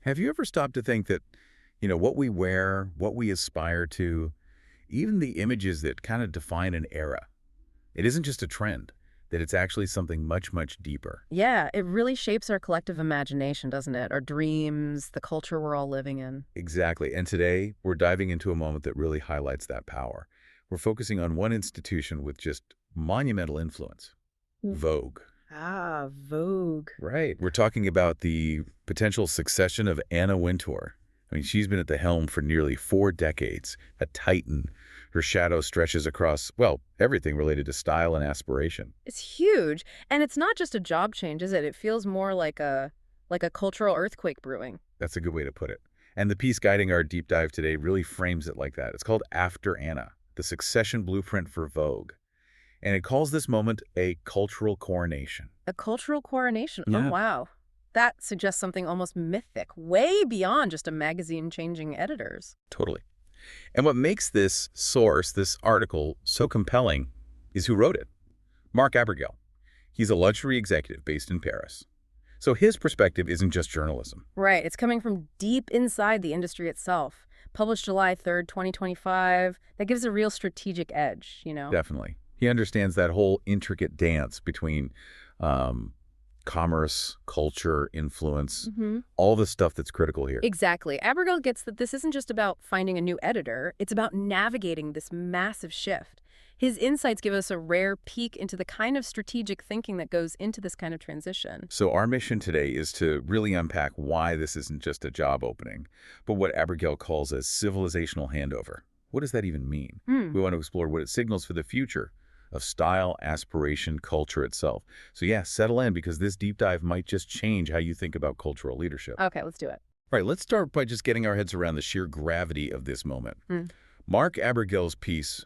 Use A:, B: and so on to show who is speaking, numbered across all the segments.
A: Have you ever stopped to think that, what we wear, what we aspire to, even the images that kind of define an era, it isn't just a trend, that it's actually something much, much deeper?
B: Yeah, it really shapes our collective imagination, doesn't it? Our dreams, the culture we're all living in.
A: Exactly. And today, we're diving into a moment that really highlights that power. We're focusing on one institution with just monumental influence,
B: Mm.
A: Vogue.
B: Ah, Vogue.
A: Right. We're talking about the potential succession of Anna Wintour. I mean, she's been at the helm for nearly 4 decades, a titan. Her shadow stretches across, well, everything related to style and aspiration.
B: It's huge. And it's not just a job change, is it? It feels more like a cultural earthquake brewing.
A: That's a good way to put it. And the piece guiding our deep dive today really frames it like that. It's called After Anna, the succession blueprint for Vogue. And it calls this moment a cultural coronation.
B: A cultural coronation. Oh,
A: Yeah.
B: wow. That suggests something almost mythic, way beyond just a magazine changing editors.
A: Totally. And what makes this source, this article, so compelling is who wrote it. Mark Abergel. He's a luxury executive based in Paris. So his perspective isn't just journalism.
B: Right. It's coming from deep inside the industry itself. Published July 3rd, 2025. That gives a real strategic edge, you know?
A: Definitely. He understands that whole intricate dance between commerce, culture, influence, all the stuff that's critical here.
B: Exactly. Abergel gets that this isn't just about finding a new editor. It's about navigating this massive shift. His insights give us a rare peek into the kind of strategic thinking that goes into this kind of transition.
A: So our mission today is to really unpack why this isn't just a job opening, but what Abergel calls a civilizational handover. What does that even mean? We want to explore what it signals for the future of style, aspiration, culture itself. So yeah, settle in because this deep dive might just change how you think about cultural leadership.
B: Okay, let's do it.
A: Right, let's start by just getting our heads around the sheer gravity of this moment. Mark Abergel's piece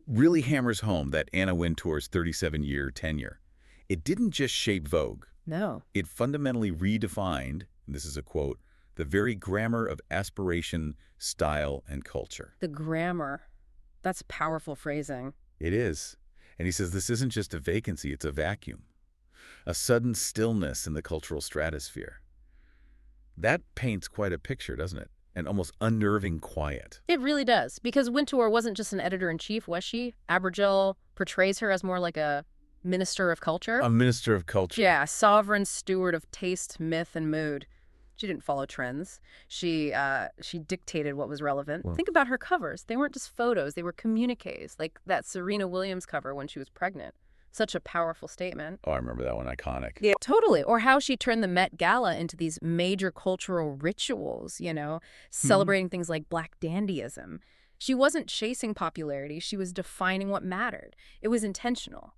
A: really hammers home that Anna Wintour's 37-year tenure. It didn't just shape Vogue.
B: No.
A: It fundamentally redefined, and this is a quote, the very grammar of aspiration, style, and culture.
B: The grammar. That's powerful phrasing.
A: It is. And he says this isn't just a vacancy, it's a vacuum. A sudden stillness in the cultural stratosphere. That paints quite a picture, doesn't it? An almost unnerving quiet.
B: It really does, because Wintour wasn't just an editor-in-chief, was she? Abergel portrays her as more like a minister of culture.
A: A minister of culture.
B: Yeah, sovereign steward of taste, myth, and mood. She didn't follow trends. She dictated what was relevant.
A: Well,
B: Think about her covers. They weren't just photos. They were communiques, like that Serena Williams cover when she was pregnant. Such a powerful statement.
A: oh, I remember that one, iconic.
B: Yeah, totally. Or how she turned the Met Gala into these major cultural rituals, celebrating things like Black dandyism. She wasn't chasing popularity. She was defining what mattered. It was intentional.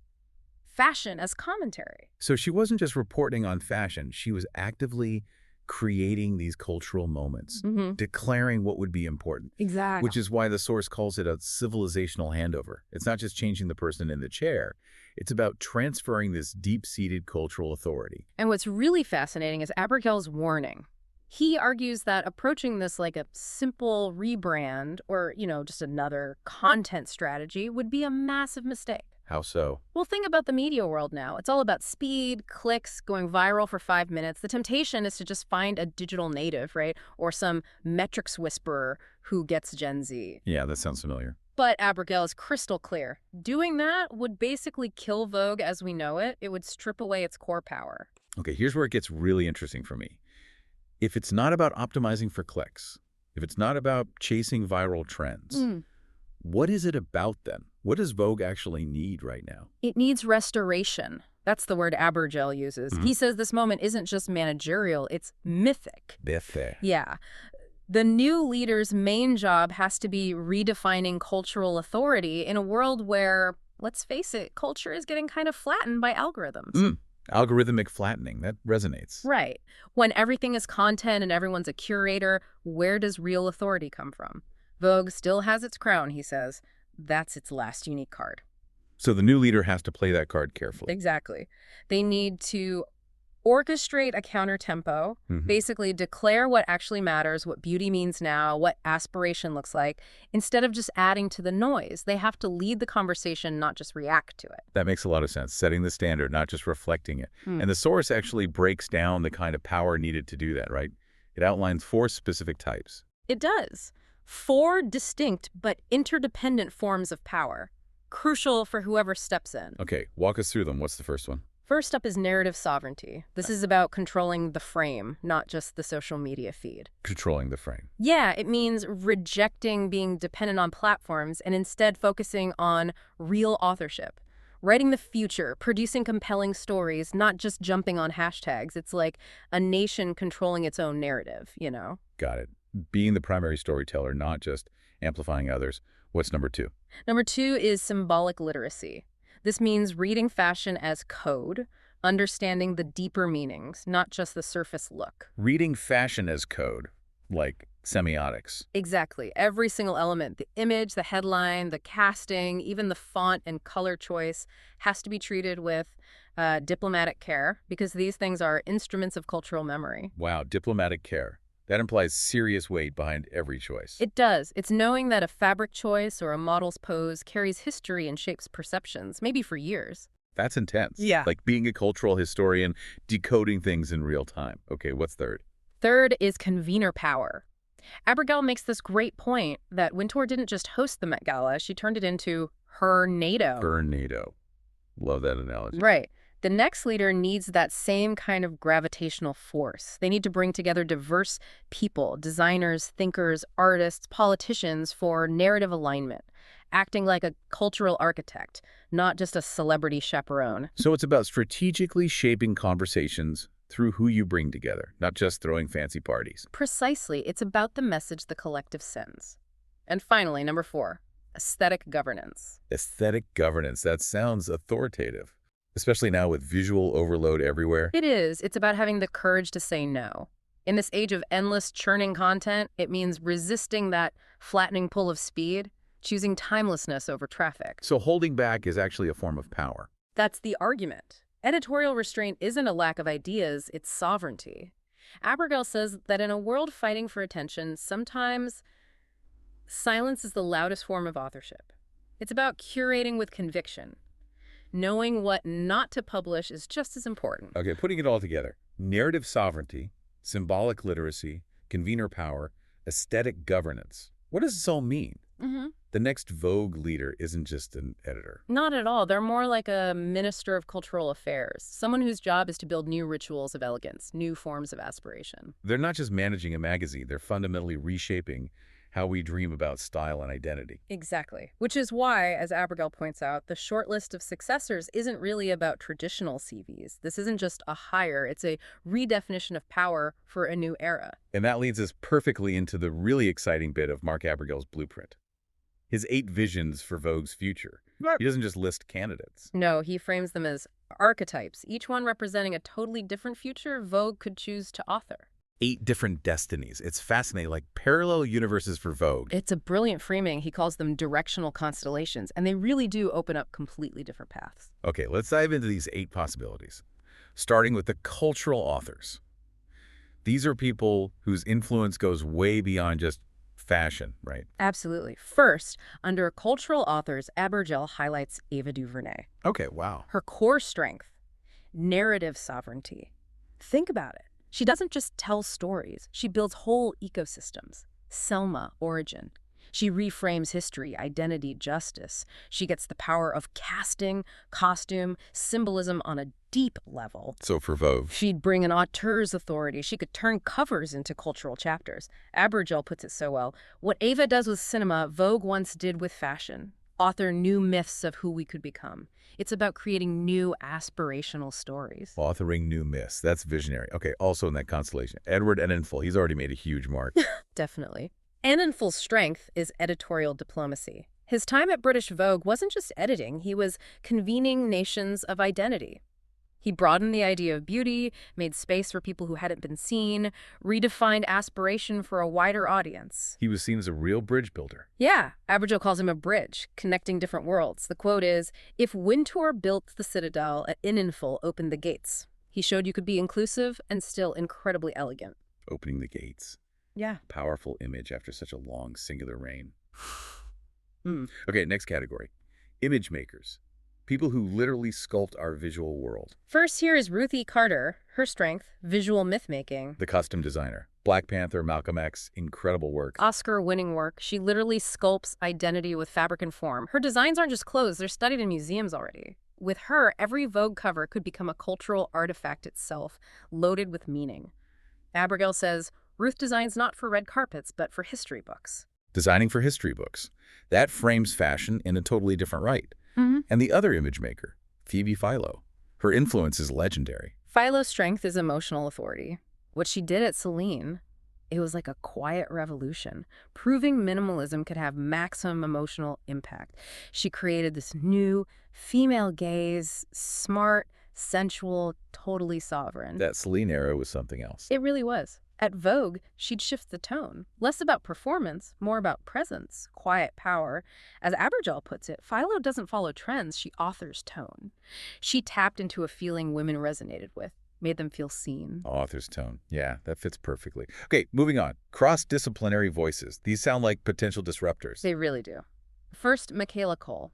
B: Fashion as commentary.
A: So she wasn't just reporting on fashion. She was actively creating these cultural moments, declaring what would be important.
B: Exactly.
A: Which is why the source calls it a civilizational handover. It's not just changing the person in the chair. It's about transferring this deep-seated cultural authority.
B: And what's really fascinating is Abergel's warning. He argues that approaching this like a simple rebrand or, just another content strategy would be a massive mistake.
A: How so?
B: Well, think about the media world now. It's all about speed, clicks, going viral for 5 minutes. The temptation is to just find a digital native, right? Or some metrics whisperer who gets Gen Z.
A: Yeah, that sounds familiar.
B: But Abergel is crystal clear. Doing that would basically kill Vogue as we know it. It would strip away its core power.
A: Okay, here's where it gets really interesting for me. If it's not about optimizing for clicks, if it's not about chasing viral trends, what is it about then? What does Vogue actually need right now?
B: It needs restoration. That's the word Abergel uses. He says this moment isn't just managerial, it's mythic.
A: Mythic.
B: Yeah. The new leader's main job has to be redefining cultural authority in a world where, let's face it, culture is getting kind of flattened by algorithms.
A: Algorithmic flattening, that resonates.
B: Right. When everything is content and everyone's a curator, where does real authority come from? Vogue still has its crown, he says. That's its last unique card.
A: So the new leader has to play that card carefully.
B: Exactly. They need to orchestrate a counter-tempo, basically declare what actually matters, what beauty means now, what aspiration looks like, instead of just adding to the noise. They have to lead the conversation, not just react to it.
A: That makes a lot of sense, setting the standard, not just reflecting it. And the source actually breaks down the kind of power needed to do that, right? It outlines 4 specific types.
B: It does. 4 distinct but interdependent forms of power, crucial for whoever steps in.
A: Okay, walk us through them. What's the first one?
B: First up is narrative sovereignty. This is about controlling the frame, not just the social media feed.
A: Controlling the frame.
B: Yeah, it means rejecting being dependent on platforms and instead focusing on real authorship. Writing the future, producing compelling stories, not just jumping on hashtags. It's like a nation controlling its own narrative, you know?
A: Got it. Being the primary storyteller, not just amplifying others. What's number 2?
B: Number 2 is symbolic literacy. This means reading fashion as code, understanding the deeper meanings, not just the surface look.
A: Reading fashion as code, like semiotics.
B: Exactly. Every single element, the image, the headline, the casting, even the font and color choice has to be treated with diplomatic care because these things are instruments of cultural memory.
A: Wow, diplomatic care. That implies serious weight behind every choice.
B: It does. It's knowing that a fabric choice or a model's pose carries history and shapes perceptions, maybe for years.
A: That's intense.
B: Yeah.
A: Like being a cultural historian, decoding things in real time. Okay, what's third?
B: Third is convener power. Abigail makes this great point that Wintour didn't just host the Met Gala, she turned it into her NATO.
A: Her NATO. Love that analogy.
B: Right. The next leader needs that same kind of gravitational force. They need to bring together diverse people, designers, thinkers, artists, politicians for narrative alignment, acting like a cultural architect, not just a celebrity chaperone.
A: So it's about strategically shaping conversations through who you bring together, not just throwing fancy parties.
B: Precisely. It's about the message the collective sends. And finally, number 4, aesthetic governance.
A: Aesthetic governance. That sounds authoritative, especially now with visual overload everywhere.
B: It is. It's about having the courage to say no. In this age of endless churning content, it means resisting that flattening pull of speed, choosing timelessness over traffic.
A: So holding back is actually a form of power.
B: That's the argument. Editorial restraint isn't a lack of ideas, it's sovereignty. Abigail says that in a world fighting for attention, sometimes silence is the loudest form of authorship. It's about curating with conviction. Knowing what not to publish is just as important.
A: Okay, putting it all together. Narrative sovereignty, symbolic literacy, convener power, aesthetic governance. What does this all mean? The next Vogue leader isn't just an editor.
B: Not at all. They're more like a minister of cultural affairs, someone whose job is to build new rituals of elegance, new forms of aspiration.
A: They're not just managing a magazine. They're fundamentally reshaping how we dream about style and identity.
B: Exactly. Which is why, as Abigail points out, the short list of successors isn't really about traditional CVs. This isn't just a hire. It's a redefinition of power for a new era.
A: And that leads us perfectly into the really exciting bit of Mark Abigail's blueprint. His 8 visions for Vogue's future. He doesn't just list candidates.
B: No, he frames them as archetypes, each one representing a totally different future Vogue could choose to author.
A: 8 different destinies. It's fascinating, like parallel universes for Vogue.
B: It's a brilliant framing. He calls them directional constellations, and they really do open up completely different paths.
A: Okay, let's dive into these 8 possibilities, starting with the cultural authors. These are people whose influence goes way beyond just fashion, right?
B: Absolutely. First, under cultural authors, Abigail highlights Ava Duvernay.
A: Okay, wow.
B: Her core strength, narrative sovereignty. Think about it. She doesn't just tell stories. She builds whole ecosystems. Selma, origin. She reframes history, identity, justice. She gets the power of casting, costume, symbolism on a deep level.
A: So for Vogue,
B: She'd bring an auteur's authority. She could turn covers into cultural chapters. Abigail puts it so well. What Ava does with cinema, Vogue once did with fashion. Author new myths of who we could become. It's about creating new aspirational stories.
A: authoring new myths. That's visionary. Okay, also in that constellation, Edward Enninful. He's already made a huge mark.
B: Definitely. Enninful's strength is editorial diplomacy. His time at British Vogue wasn't just editing, he was convening nations of identity. He broadened the idea of beauty, made space for people who hadn't been seen, redefined aspiration for a wider audience.
A: He was seen as a real bridge builder.
B: Yeah, Abigail calls him a bridge, connecting different worlds. The quote is, "If Wintour built the citadel, Enninful opened the gates. He showed you could be inclusive and still incredibly elegant."
A: Opening the gates.
B: Yeah.
A: Powerful image after such a long singular reign. Okay, next category. Image makers. People who literally sculpt our visual world.
B: First here is Ruth E. Carter. Her strength, visual myth-making.
A: The costume designer. Black Panther, Malcolm X, incredible work.
B: Oscar-winning work. She literally sculpts identity with fabric and form. Her designs aren't just clothes, they're studied in museums already. With her, every Vogue cover could become a cultural artifact itself, loaded with meaning. Abigail says, Ruth designs not for red carpets, but for history books.
A: Designing for history books. That frames fashion in a totally different light.
B: Mm-hmm.
A: And the other image maker, Phoebe Philo. Her influence is legendary.
B: Philo's strength is emotional authority. What she did at Celine, it was like a quiet revolution, proving minimalism could have maximum emotional impact. She created this new female gaze, smart, sensual, totally sovereign.
A: That Celine era was something else.
B: It really was. At Vogue, she'd shift the tone. Less about performance, more about presence, quiet power. As Abigail puts it, Philo doesn't follow trends, she authors tone. She tapped into a feeling women resonated with, made them feel seen.
A: Author's tone. Yeah, that fits perfectly. Okay, moving on. Cross-disciplinary voices. These sound like potential disruptors.
B: They really do. First, Michaela Coel.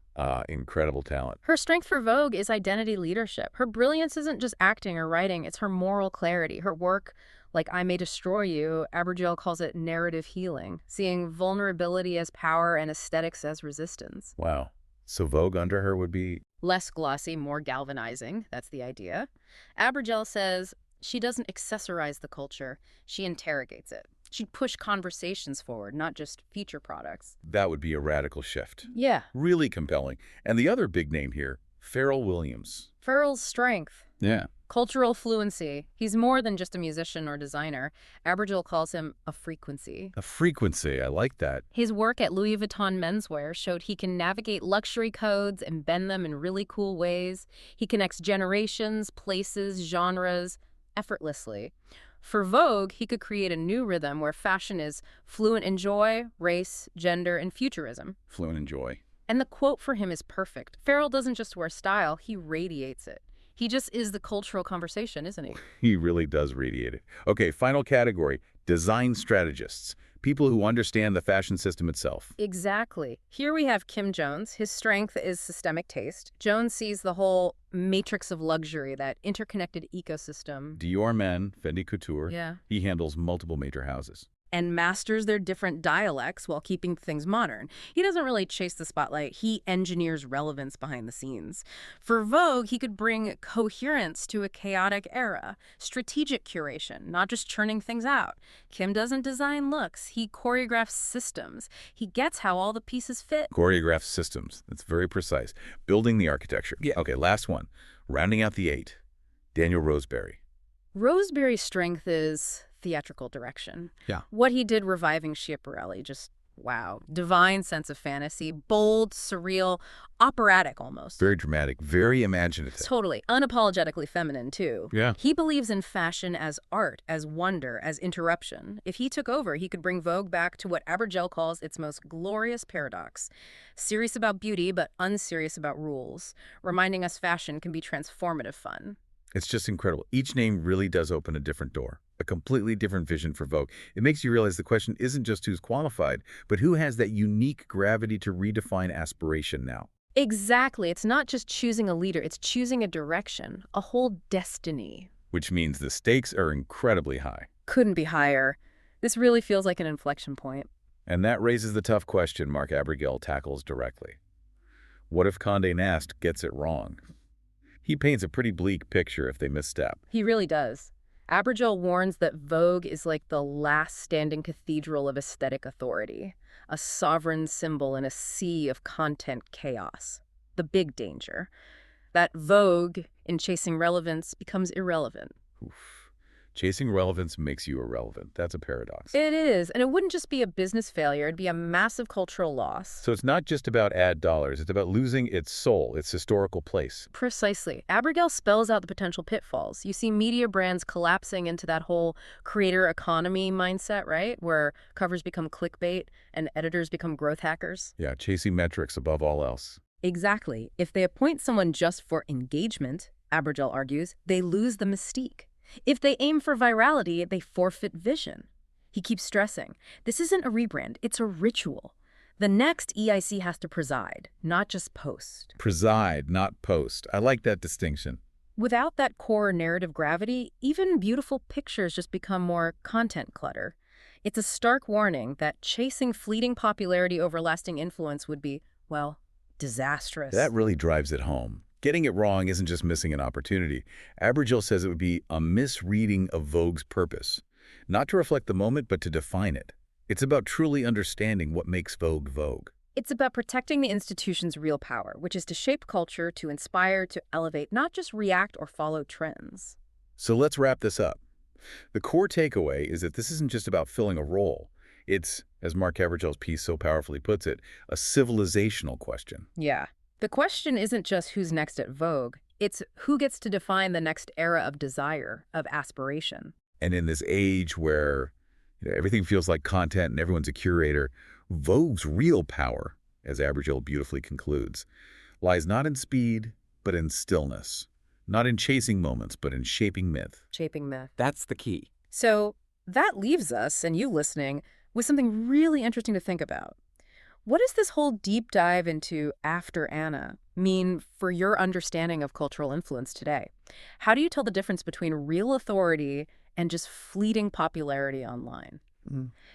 A: Incredible talent.
B: Her strength for Vogue is identity leadership. Her brilliance isn't just acting or writing, it's her moral clarity. Her work, like I May Destroy You, Abigail calls it narrative healing, seeing vulnerability as power and aesthetics as resistance.
A: Wow. So Vogue under her would be...
B: Less glossy, more galvanizing. That's the idea. Abigail says she doesn't accessorize the culture. She interrogates it. She'd push conversations forward, not just feature products.
A: That would be a radical shift.
B: Yeah.
A: Really compelling. And the other big name here, Pharrell Williams.
B: Pharrell's strength.
A: Yeah.
B: Cultural fluency. He's more than just a musician or designer. Abigail calls him a frequency.
A: A frequency. I like that.
B: His work at Louis Vuitton menswear showed he can navigate luxury codes and bend them in really cool ways. He connects generations, places, genres effortlessly. For Vogue, he could create a new rhythm where fashion is fluent in joy, race, gender, and futurism.
A: Fluent in joy.
B: And the quote for him is perfect. Pharrell doesn't just wear style, he radiates it. He just is the cultural conversation, isn't he?
A: He really does radiate it. Okay, final category, design strategists. People who understand the fashion system itself.
B: Exactly. Here we have Kim Jones. His strength is systemic taste. Jones sees the whole matrix of luxury, that interconnected ecosystem.
A: Dior Men, Fendi Couture.
B: Yeah.
A: He handles multiple major houses.
B: And masters their different dialects while keeping things modern. He doesn't really chase the spotlight. He engineers relevance behind the scenes. For Vogue, he could bring coherence to a chaotic era, strategic curation, not just churning things out. Kim doesn't design looks. He choreographs systems. He gets how all the pieces fit.
A: Choreograph systems. That's very precise. Building the architecture. Yeah. Okay, last one. Rounding out the 8, Daniel Roseberry.
B: Roseberry's strength is theatrical direction.
A: Yeah.
B: What he did reviving Schiaparelli, just wow. Divine sense of fantasy, bold, surreal, operatic almost.
A: Very dramatic, very imaginative.
B: Totally. Unapologetically feminine, too.
A: Yeah.
B: He believes in fashion as art, as wonder, as interruption. If he took over, he could bring Vogue back to what Abigail calls its most glorious paradox. Serious about beauty, but unserious about rules. Reminding us fashion can be transformative fun.
A: It's just incredible. Each name really does open a different door, a completely different vision for Vogue. It makes you realize the question isn't just who's qualified, but who has that unique gravity to redefine aspiration now.
B: Exactly. It's not just choosing a leader, it's choosing a direction, a whole destiny.
A: Which means the stakes are incredibly high.
B: Couldn't be higher. This really feels like an inflection point.
A: And that raises the tough question Marc Abigail tackles directly. What if Condé Nast gets it wrong? He paints a pretty bleak picture if they misstep.
B: He really does. Abigail warns that Vogue is like the last standing cathedral of aesthetic authority, a sovereign symbol in a sea of content chaos. The big danger. That Vogue, in chasing relevance, becomes irrelevant.
A: Oof. Chasing relevance makes you irrelevant. That's a paradox.
B: It is, and it wouldn't just be a business failure, it'd be a massive cultural loss.
A: So it's not just about ad dollars, it's about losing its soul, its historical place.
B: Precisely. Abigail spells out the potential pitfalls. You see media brands collapsing into that whole creator economy mindset, right? Where covers become clickbait and editors become growth hackers.
A: Yeah, chasing metrics above all else.
B: Exactly. If they appoint someone just for engagement, Abigail argues, they lose the mystique. If they aim for virality, they forfeit vision. He keeps stressing, this isn't a rebrand, it's a ritual. The next EIC has to preside, not just post.
A: Preside, not post. I like that distinction.
B: Without that core narrative gravity, even beautiful pictures just become more content clutter. It's a stark warning that chasing fleeting popularity over lasting influence would be, well, disastrous.
A: That really drives it home. Getting it wrong isn't just missing an opportunity. Abergil says it would be a misreading of Vogue's purpose. Not to reflect the moment, but to define it. It's about truly understanding what makes Vogue Vogue.
B: It's about protecting the institution's real power, which is to shape culture, to inspire, to elevate, not just react or follow trends.
A: So let's wrap this up. The core takeaway is that this isn't just about filling a role. It's, as Mark Abergil's piece so powerfully puts it, a civilizational question.
B: Yeah. The question isn't just who's next at Vogue. It's who gets to define the next era of desire, of aspiration.
A: And in this age where everything feels like content and everyone's a curator, Vogue's real power, as Abergil beautifully concludes, lies not in speed, but in stillness. Not in chasing moments, but in shaping myth.
B: Shaping myth.
C: That's the key.
B: So that leaves us, and you listening, with something really interesting to think about. What does this whole deep dive into After Anna mean for your understanding of cultural influence today? How do you tell the difference between real authority and just fleeting popularity online?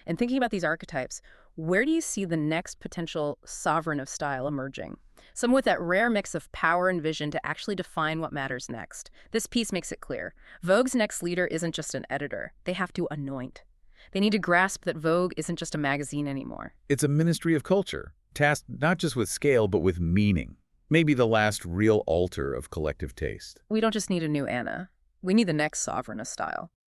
B: And thinking about these archetypes, where do you see the next potential sovereign of style emerging? Someone with that rare mix of power and vision to actually define what matters next. This piece makes it clear. Vogue's next leader isn't just an editor. They have to anoint. They need to grasp that Vogue isn't just a magazine anymore.
A: It's a ministry of culture, tasked not just with scale, but with meaning. Maybe the last real altar of collective taste.
B: We don't just need a new Anna. We need the next sovereign of style.